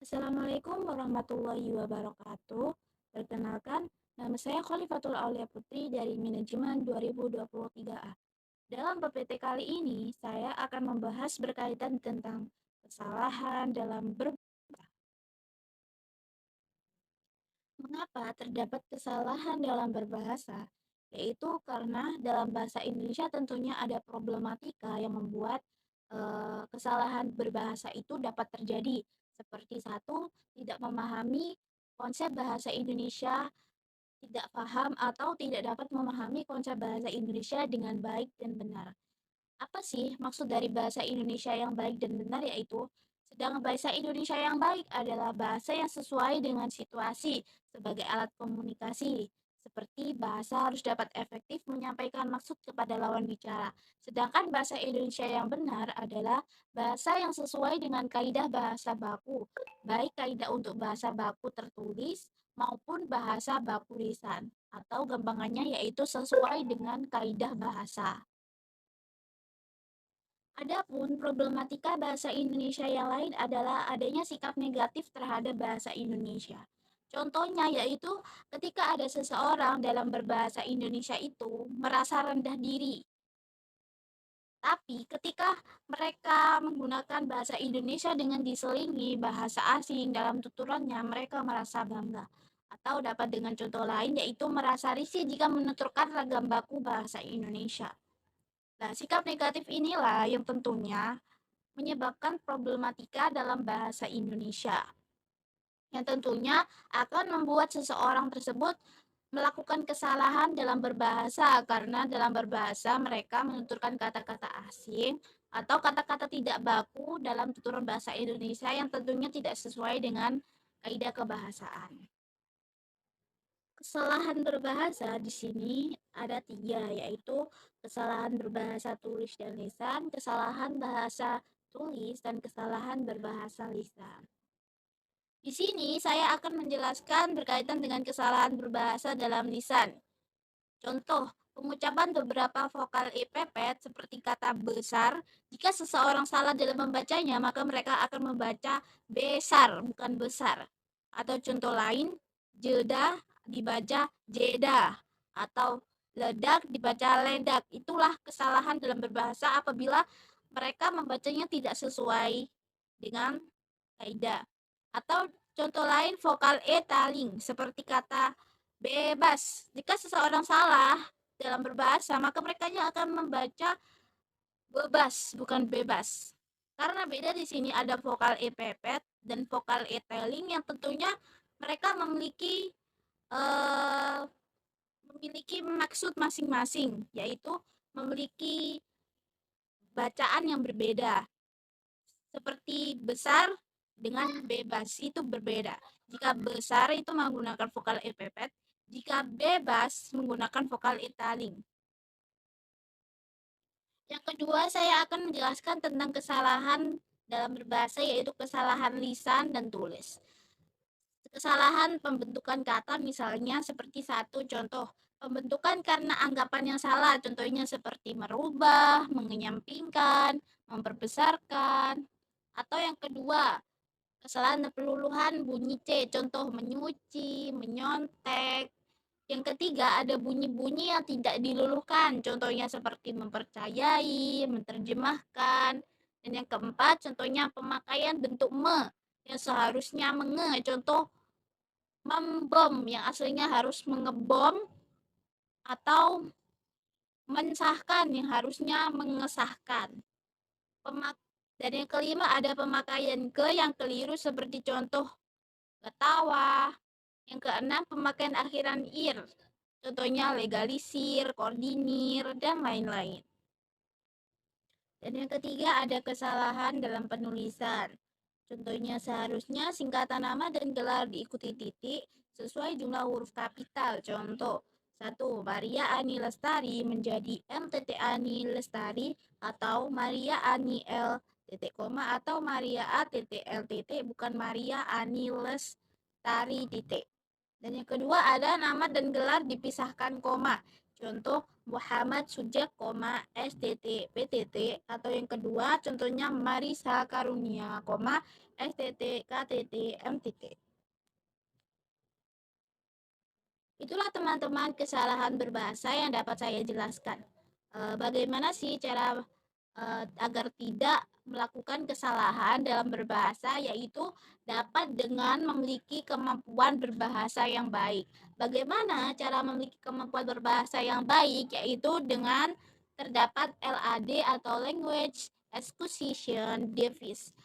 Assalamualaikum warahmatullahi wabarakatuh. Perkenalkan, nama saya Khalifatul Aulia Putri dari Manajemen 2023A. Dalam PPT kali ini, saya akan membahas berkaitan tentang kesalahan dalam Mengapa terdapat kesalahan dalam berbahasa? Yaitu karena dalam bahasa Indonesia tentunya ada problematika yang membuat kesalahan berbahasa itu dapat terjadi. Seperti satu, tidak memahami konsep bahasa Indonesia, tidak paham atau tidak dapat memahami konsep bahasa Indonesia dengan baik dan benar. Apa sih maksud dari bahasa Indonesia yang baik dan benar? Yaitu sedang bahasa Indonesia yang baik adalah bahasa yang sesuai dengan situasi sebagai alat komunikasi. Seperti bahasa harus dapat efektif menyampaikan maksud kepada lawan bicara. Sedangkan bahasa Indonesia yang benar adalah bahasa yang sesuai dengan kaidah bahasa baku, baik kaidah untuk bahasa baku tertulis maupun bahasa baku lisan, atau gampangannya yaitu sesuai dengan kaidah bahasa. Adapun problematika bahasa Indonesia yang lain adalah adanya sikap negatif terhadap bahasa Indonesia. Contohnya yaitu ketika ada seseorang dalam berbahasa Indonesia itu merasa rendah diri. Tapi ketika mereka menggunakan bahasa Indonesia dengan diselingi bahasa asing dalam tuturannya, mereka merasa bangga. Atau dapat dengan contoh lain yaitu merasa risih jika menuturkan ragam baku bahasa Indonesia. Nah, sikap negatif inilah yang tentunya menyebabkan problematika dalam bahasa Indonesia, yang tentunya akan membuat seseorang tersebut melakukan kesalahan dalam berbahasa karena dalam berbahasa mereka menuturkan kata-kata asing atau kata-kata tidak baku dalam tuturan bahasa Indonesia yang tentunya tidak sesuai dengan kaidah kebahasaan. Kesalahan berbahasa di sini ada 3, yaitu kesalahan berbahasa tulis dan lisan, kesalahan bahasa tulis, dan kesalahan berbahasa lisan. Di sini saya akan menjelaskan berkaitan dengan kesalahan berbahasa dalam lisan. Contoh, pengucapan beberapa vokal epepet seperti kata besar, jika seseorang salah dalam membacanya, maka mereka akan membaca besar, bukan besar. Atau contoh lain, jeda dibaca jeda, atau ledak dibaca ledak. Itulah kesalahan dalam berbahasa apabila mereka membacanya tidak sesuai dengan kaidah. Atau contoh lain, vokal e taling seperti kata bebas. Jika seseorang salah dalam berbahasa, maka mereka akan membaca bebas, bukan bebas. Karena beda di sini ada vokal e pepet dan vokal e taling yang tentunya mereka memiliki maksud masing-masing, yaitu memiliki bacaan yang berbeda. Seperti besar dengan bebas itu berbeda. Jika besar itu menggunakan vokal e pepet, jika bebas menggunakan vokal e taling. Yang kedua, saya akan menjelaskan tentang kesalahan dalam berbahasa, yaitu kesalahan lisan dan tulis. Kesalahan pembentukan kata misalnya seperti satu contoh, pembentukan karena anggapan yang salah, contohnya seperti merubah, menyampingkan, memperbesarkan. Atau yang kedua, kesalahan peluluhan bunyi C, contoh menyuci, menyontek. Yang ketiga, ada bunyi-bunyi yang tidak diluluhkan, contohnya seperti mempercayai, menerjemahkan. Dan yang keempat, contohnya pemakaian bentuk me yang seharusnya menge, contoh membom yang aslinya harus mengebom, atau mensahkan yang harusnya mengesahkan. Dan yang kelima, ada pemakaian ke yang keliru seperti contoh ketawa. Yang keenam, pemakaian akhiran ir, contohnya legalisir, koordinir, dan lain-lain. Dan yang ketiga, ada kesalahan dalam penulisan. Contohnya seharusnya singkatan nama dan gelar diikuti titik sesuai jumlah huruf kapital. Contoh, 1. Maria Ani Lestari menjadi MTT Ani Lestari, atau Maria Ani L titik koma, atau Maria A titik L titik, bukan Maria Ani Lestari titik. Dan yang kedua, ada nama dan gelar dipisahkan koma. Contoh, Muhammad Sujek, STT, PTT. Atau yang kedua, contohnya Marisa Karunia, STT, KTT, MTT. Itulah teman-teman kesalahan berbahasa yang dapat saya jelaskan. Bagaimana sih cara agar tidak melakukan kesalahan dalam berbahasa, yaitu dapat dengan memiliki kemampuan berbahasa yang baik. Bagaimana cara memiliki kemampuan berbahasa yang baik, yaitu dengan terdapat LAD atau Language Acquisition Device.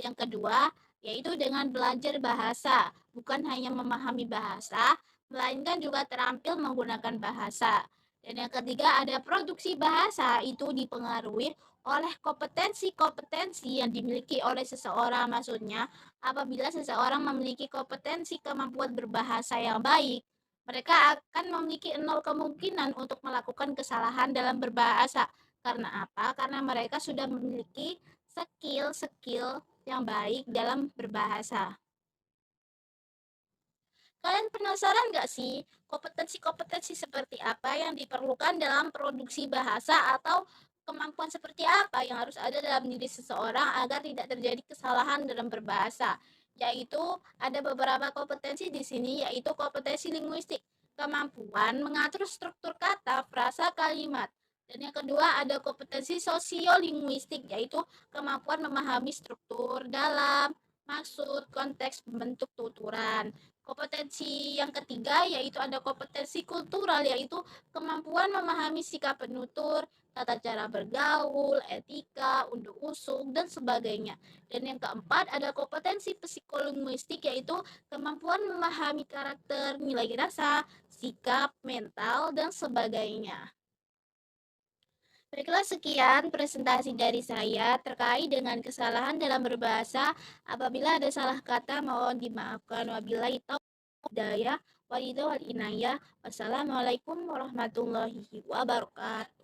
Yang kedua, yaitu dengan belajar bahasa, bukan hanya memahami bahasa, melainkan juga terampil menggunakan bahasa. Dan yang ketiga, ada produksi bahasa, itu dipengaruhi oleh kompetensi-kompetensi yang dimiliki oleh seseorang. Maksudnya, apabila seseorang memiliki kompetensi kemampuan berbahasa yang baik, mereka akan memiliki nol kemungkinan untuk melakukan kesalahan dalam berbahasa. Karena apa? Karena mereka sudah memiliki skill-skill yang baik dalam berbahasa. Kalian penasaran nggak sih kompetensi-kompetensi seperti apa yang diperlukan dalam produksi bahasa, atau kemampuan seperti apa yang harus ada dalam diri seseorang agar tidak terjadi kesalahan dalam berbahasa? Yaitu ada beberapa kompetensi di sini, yaitu kompetensi linguistik, kemampuan mengatur struktur kata, frasa, kalimat. Dan yang kedua ada kompetensi sosiolinguistik, yaitu kemampuan memahami struktur dalam, maksud, konteks, bentuk tuturan. Kompetensi yang ketiga yaitu ada kompetensi kultural, yaitu kemampuan memahami sikap penutur, tata cara bergaul, etika, undur-usung, dan sebagainya. Dan yang keempat ada kompetensi psikolinguistik, yaitu kemampuan memahami karakter, nilai rasa, sikap, mental, dan sebagainya. Baiklah, sekian presentasi dari saya terkait dengan kesalahan dalam berbahasa. Apabila ada salah kata, mohon dimaafkan. Wabillahi taufiq wal hidayah. Wassalamualaikum warahmatullahi wabarakatuh.